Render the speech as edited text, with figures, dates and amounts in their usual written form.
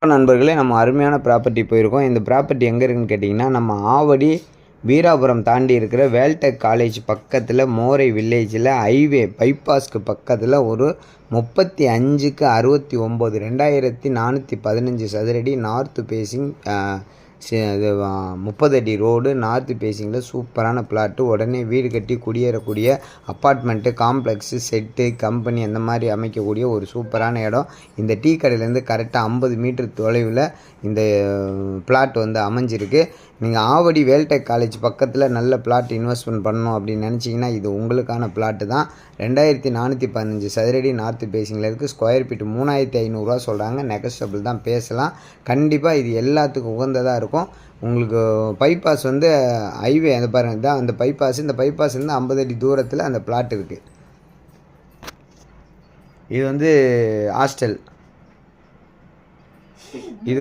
நண்பர்களே, நம்ம அருமையான ப்ராப்பர்ட்டி போயிருக்கோம். இந்த ப்ராப்பர்ட்டி எங்கே இருக்குன்னு கேட்டிங்கன்னா, நம்ம ஆவடி வீராபுரம் தாண்டி இருக்கிற வேல்டெக் காலேஜ் பக்கத்தில் மோரை வில்லேஜில் ஹைவே பைபாஸ்க்கு பக்கத்தில் ஒரு 35க்கு 69 2415 சதுரடி நார்த்து பேசிங் இது 30 அடி ரோடு நார்த்து பேசிங்கில் சூப்பரான பிளாட்டு. உடனே வீடு கட்டி குடியேறக்கூடிய அப்பார்ட்மெண்ட்டு காம்ப்ளெக்ஸு செட்டு கம்பெனி அந்த மாதிரி அமைக்கக்கூடிய ஒரு சூப்பரான இடம். இந்த டீ கடையிலேருந்து கரெக்டாக 50 மீட்டர் தொலைவில் இந்த பிளாட் அமைஞ்சிருக்கு. நீங்கள் ஆவடி வேல்டெக் காலேஜ் பக்கத்தில் நல்ல பிளாட் இன்வெஸ்ட்மெண்ட் பண்ணணும் அப்படின்னு நினச்சிங்கன்னா இது உங்களுக்கான பிளாட்டு தான். 2415 சதுரடி நார்த்து பேசிங்கில் இருக்குது. ஸ்கொயர் ஃபீட் 3500 சொல்கிறாங்க. நெகஸ்டபிள் தான், பேசலாம். கண்டிப்பாக இது எல்லாத்துக்கும் உகந்ததாக இருக்கும். உங்களுக்கு பைபாஸ் ஹைவே அந்த பாருங்கள் தான் அந்த பைபாஸ். இந்த பைபாஸ் 50 அடி தூரத்தில் அந்த பிளாட் இருக்குது. இது ஹாஸ்டல். இது